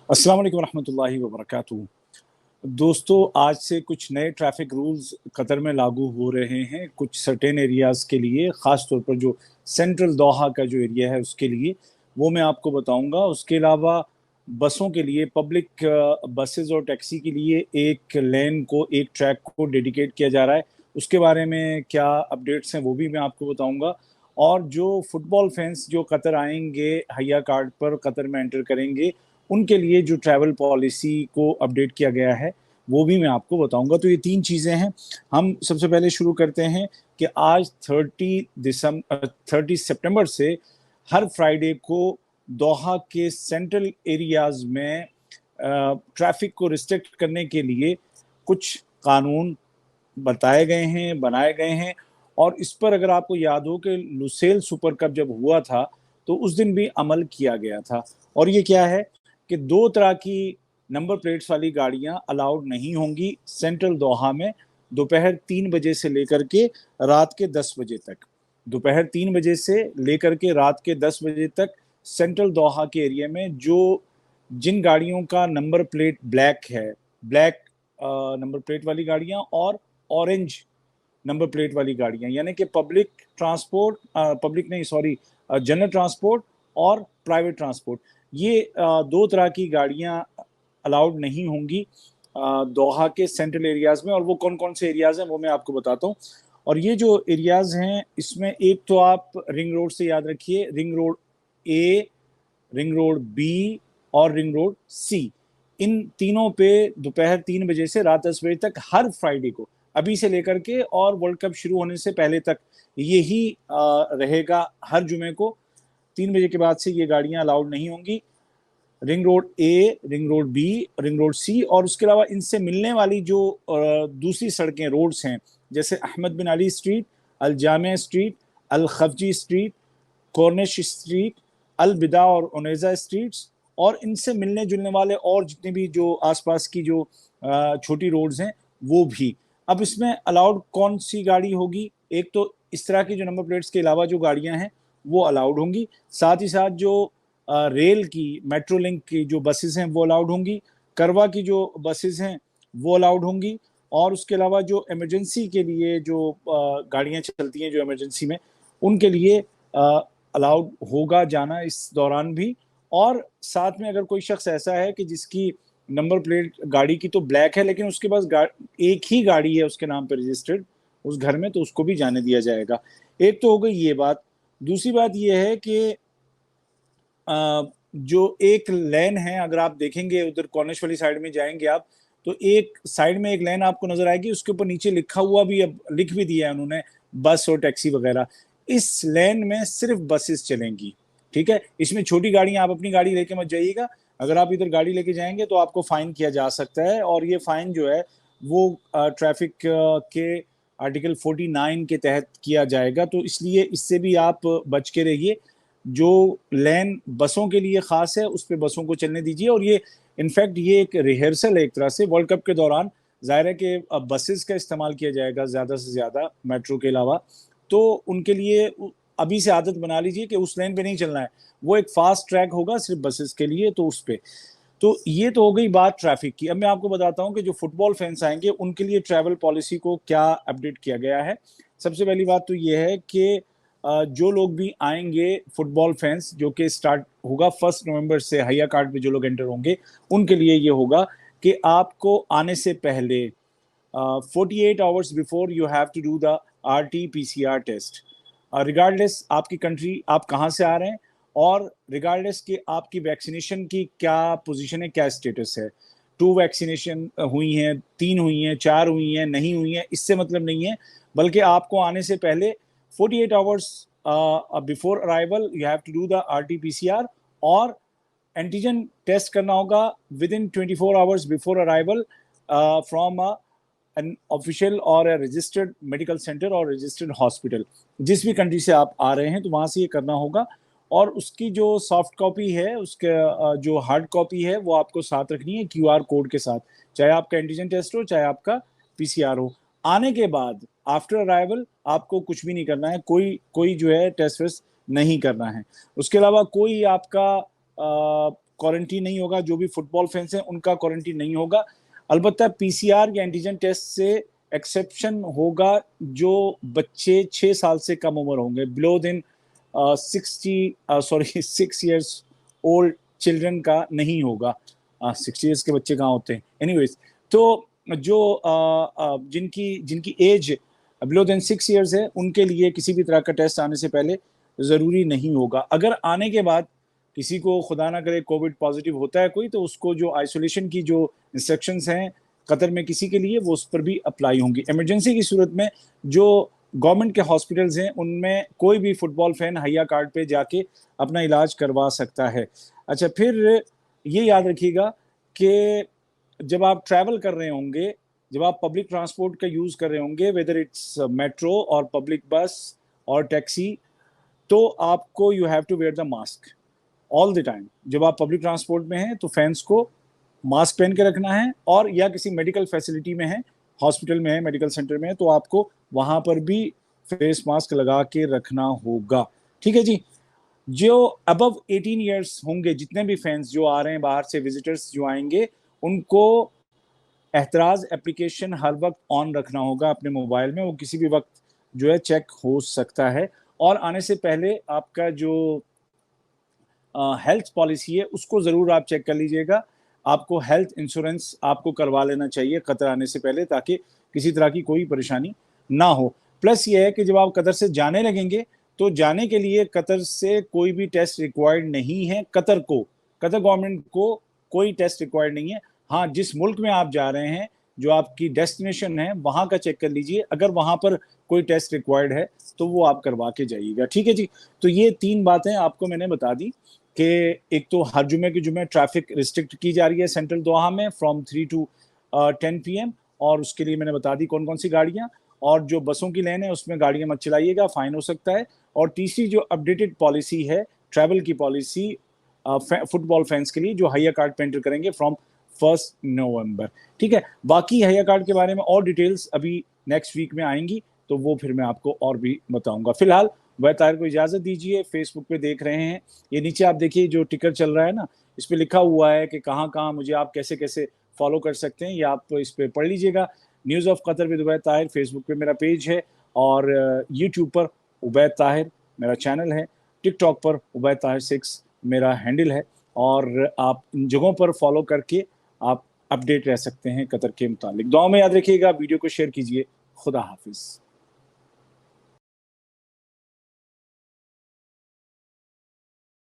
अस्सलाम वालेकुम रहमतुल्लाहि व बरकातहू। दोस्तों, आज से कुछ नए ट्रैफिक रूल्स कतर में लागू हो रहे हैं कुछ सर्टेन एरियाज के लिए, ख़ास तौर पर जो सेंट्रल दोहा का जो एरिया है उसके लिए। वो मैं आपको बताऊंगा। उसके अलावा बसों के लिए, पब्लिक बसेस और टैक्सी के लिए एक लेन को, एक ट्रैक को डेडिकेट किया जा रहा है। उसके बारे में क्या अपडेट्स हैं वो भी मैं आपको बताऊंगा। और जो फुटबॉल फैंस जो कतर आएंगे, हया कार्ड पर कतर में एंटर करेंगे, उनके लिए जो ट्रैवल पॉलिसी को अपडेट किया गया है वो भी मैं आपको बताऊंगा। तो ये तीन चीज़ें हैं। हम सबसे पहले शुरू करते हैं कि आज 30 सितंबर से हर फ्राइडे को दोहा के सेंट्रल एरियाज में ट्रैफिक को रिस्ट्रिक्ट करने के लिए कुछ कानून बताए गए हैं, बनाए गए हैं। और इस पर अगर आपको याद हो कि लुसेल सुपर कप जब हुआ था तो उस दिन भी अमल किया गया था। और ये क्या है कि दो तरह की नंबर प्लेट्स वाली गाड़ियां अलाउड नहीं होंगी सेंट्रल दोहा में दोपहर 3 बजे से लेकर के रात के 10 बजे तक। दोपहर 3 बजे से लेकर के रात के 10 बजे तक सेंट्रल दोहा के एरिया में जो जिन गाड़ियों का नंबर प्लेट ब्लैक है, ब्लैक नंबर प्लेट वाली गाड़ियां और ऑरेंज नंबर प्लेट वाली गाड़ियां, यानी कि पब्लिक ट्रांसपोर्ट, पब्लिक नहीं सॉरी, जनरल ट्रांसपोर्ट और प्राइवेट ट्रांसपोर्ट, ये दो तरह की गाड़ियां अलाउड नहीं होंगी दोहा के सेंट्रल एरियाज में। और वो कौन कौन से एरियाज हैं वो मैं आपको बताता हूँ। और ये जो एरियाज हैं इसमें एक तो आप रिंग रोड से याद रखिए, ring road A, ring road B और रिंग रोड सी। इन तीनों पे दोपहर 3 बजे से रात 10 बजे तक हर फ्राइडे को, अभी से लेकर के और वर्ल्ड कप शुरू होने से पहले तक यही रहेगा। हर जुमे को 3 बजे के बाद से ये गाड़ियां अलाउड नहीं होंगी। Ring road A, ring road B, ring road C. और उसके अलावा इनसे मिलने वाली जो दूसरी सड़कें, रोड्स हैं, जैसे अहमद बिन अली स्ट्रीट, अल जामिया स्ट्रीट, अल खफजी स्ट्रीट, कॉर्निश स्ट्रीट, अल बिदा और ओनेजा स्ट्रीट्स, और इनसे मिलने जुलने वाले और जितने भी जो आसपास की जो छोटी रोड्स हैं वो भी। अब इसमें अलाउड कौन सी गाड़ी होगी? एक तो इस तरह की जो नंबर प्लेट्स के अलावा जो गाड़ियां हैं वो अलाउड होंगी। साथ ही साथ जो रेल की, मेट्रो लिंक की जो बसेस हैं वो अलाउड होंगी। करवा की जो बसेस हैं वो अलाउड होंगी। और उसके अलावा जो इमरजेंसी के लिए जो गाड़ियां चलती हैं जो इमरजेंसी में, उनके लिए अलाउड होगा जाना इस दौरान भी। और साथ में अगर कोई शख्स ऐसा है कि जिसकी नंबर प्लेट गाड़ी की तो ब्लैक है लेकिन उसके पास एक ही गाड़ी है उसके नाम पर रजिस्टर्ड उस घर में, तो उसको भी जाने दिया जाएगा। एक तो हो गई ये बात। दूसरी बात ये है कि जो एक लेन है, अगर आप देखेंगे उधर कॉर्निश वाली साइड में जाएंगे आप, तो एक साइड में एक लेन आपको नजर आएगी, उसके ऊपर नीचे लिखा हुआ भी, अब लिख भी दिया है उन्होंने, बस और टैक्सी वगैरह। इस लेन में सिर्फ बसेस चलेंगी। ठीक है, इसमें छोटी गाड़ियां, आप अपनी गाड़ी लेके मत जाइएगा। अगर आप इधर गाड़ी लेके जाएंगे तो आपको फाइन किया जा सकता है। और ये फाइन जो है वो ट्रैफिक के आर्टिकल 49 के तहत किया जाएगा। तो इसलिए इससे भी आप बच के रहिए। जो लेन बसों के लिए खास है उस पर बसों को चलने दीजिए। और ये इनफैक्ट ये एक रिहर्सल है एक तरह से। वर्ल्ड कप के दौरान जाहिर है कि बसेस का इस्तेमाल किया जाएगा ज़्यादा से ज़्यादा मेट्रो के अलावा। तो उनके लिए अभी से आदत बना लीजिए कि उस लेन पे नहीं चलना है। वो एक फास्ट ट्रैक होगा सिर्फ बसेस के लिए, तो उस पे। तो ये तो हो गई बात ट्रैफिक की। अब मैं आपको बताता हूँ कि जो फुटबॉल फैंस आएंगे उनके लिए ट्रैवल पॉलिसी को क्या अपडेट किया गया है। सबसे पहली बात तो ये है कि जो लोग भी आएंगे फुटबॉल फैंस, जो कि स्टार्ट होगा 1 नवंबर से, हया कार्ड पे जो लोग एंटर होंगे उनके लिए ये होगा कि आपको आने से पहले 48 hours before you have to do the RT-PCR test, regardless आपकी कंट्री, आप कहाँ से आ रहे हैं, और रिगार्डलेस कि आपकी वैक्सीनेशन की क्या पोजीशन है, क्या स्टेटस है। 2 वैक्सीनेशन हुई हैं, 3 हुई हैं, 4 हुई हैं, नहीं हुई हैं, इससे मतलब नहीं है। बल्कि आपको आने से पहले 48 hours before arrival you have to do the RT-PCR, और एंटीजन टेस्ट करना होगा within 24 hours before arrival from an official और रजिस्टर्ड मेडिकल सेंटर और रजिस्टर्ड हॉस्पिटल। जिस भी कंट्री से आप आ रहे हैं तो वहां से ये करना होगा। और उसकी जो सॉफ्ट कॉपी है, उसके जो हार्ड कॉपी है वो आपको साथ रखनी है QR कोड के साथ, चाहे आपका एंटीजन टेस्ट हो चाहे आपका PCR हो। आने के बाद आफ्टर अराइवल आपको कुछ भी नहीं करना है, कोई कोई जो है टेस्ट वेस्ट नहीं करना है। उसके अलावा कोई आपका क्वारंटीन नहीं होगा, जो भी फुटबॉल फैंस हैं उनका क्वारंटीन नहीं होगा। अलबत्ता पीसीआर या एंटीजन टेस्ट से एक्सेप्शन होगा जो बच्चे 6 साल से कम उम्र होंगे, below than 6 years old children का नहीं होगा। 60 ईयर्स के बच्चे कहाँ होते हैं, एनीवेज। तो जो जिनकी जिनकी एज बिलो देन 6 ईयर्स है उनके लिए किसी भी तरह का टेस्ट आने से पहले ज़रूरी नहीं होगा। अगर आने के बाद किसी को खुदा ना करे कोविड पॉजिटिव होता है कोई, तो उसको जो आइसोलेशन की जो इंस्ट्रक्शंस हैं कतर में किसी के लिए, वो उस पर भी अप्लाई होंगी। इमरजेंसी की सूरत में जो गवर्नमेंट के हॉस्पिटल्स हैं उनमें कोई भी फुटबॉल फैन हया कार्ड पे जाके अपना इलाज करवा सकता है। अच्छा, फिर ये याद रखिएगा कि जब आप ट्रैवल कर रहे होंगे, जब आप पब्लिक ट्रांसपोर्ट का यूज़ कर रहे होंगे, वेदर इट्स मेट्रो और पब्लिक बस और टैक्सी, तो आपको you have to wear the mask all the time. जब आप पब्लिक ट्रांसपोर्ट में हैं तो फैंस को मास्क पहन के रखना है, और या किसी मेडिकल फैसिलिटी में है, हॉस्पिटल में है, मेडिकल सेंटर में है, तो आपको वहां पर भी फेस मास्क लगा के रखना होगा। ठीक है जी। जो अबव 18 ईयर्स होंगे, जितने भी फैंस जो आ रहे हैं बाहर से, विजिटर्स जो आएंगे, उनको एहतराज एप्लीकेशन हर वक्त ऑन रखना होगा अपने मोबाइल में, वो किसी भी वक्त जो है चेक हो सकता है। और आने से पहले आपका जो हेल्थ पॉलिसी है उसको ज़रूर आप चेक कर लीजिएगा। आपको हेल्थ इंश्योरेंस आपको करवा लेना चाहिए कतर आने से पहले, ताकि किसी तरह की कोई परेशानी ना हो। प्लस ये है कि जब आप कतर से जाने लगेंगे तो जाने के लिए कतर से कोई भी टेस्ट रिक्वायर्ड नहीं है। कतर गवर्नमेंट को कोई टेस्ट रिक्वायर्ड नहीं है। हाँ, जिस मुल्क में आप जा रहे हैं, जो आपकी डेस्टिनेशन है, वहां का चेक कर लीजिए। अगर वहां पर कोई टेस्ट रिक्वायर्ड है तो वो आप करवा के जाइएगा। ठीक है जी। तो ये 3 बातें आपको मैंने बता दी कि एक तो हर जुमे के जुमे ट्रैफिक रिस्ट्रिक्ट की जा रही है सेंट्रल दोहा में फ्रॉम 3 to 10 PM, और उसके लिए मैंने बता दी कौन कौन सी गाड़ियां, और जो बसों की लेन है उसमें गाड़ियां मत चलाइएगा, फाइन हो सकता है। और तीसरी जो अपडेटेड पॉलिसी है, ट्रैवल की पॉलिसी फुटबॉल फैंस के लिए, जो हया कार्ड पे एंटर करेंगे फ्रॉम 1 नवंबर। ठीक है। बाकी हया कार्ड के बारे में और डिटेल्स अभी नेक्स्ट वीक में आएंगी, तो वो फिर मैं आपको और भी बताऊंगा। फिलहाल उबैद ताहिर को इजाजत दीजिए। फेसबुक पे देख रहे हैं, ये नीचे आप देखिए जो टिकर चल रहा है ना, इस पे लिखा हुआ है कि कहाँ कहाँ मुझे आप कैसे कैसे फॉलो कर सकते हैं, ये आप इस पे पढ़ लीजिएगा। News of Qatar with Ubaid Tahir Facebook पे मेरा पेज है, और यूट्यूब पर उबैद ताहिर मेरा चैनल है, टिकटॉक पर उबैद ताहिर 6 मेरा हैंडल है, और आप इन जगहों पर फॉलो करके आप अपडेट रह सकते हैं कतर के मुतालिक। दुआ में याद रखिएगा, वीडियो को शेयर कीजिए। खुदा हाफिज़।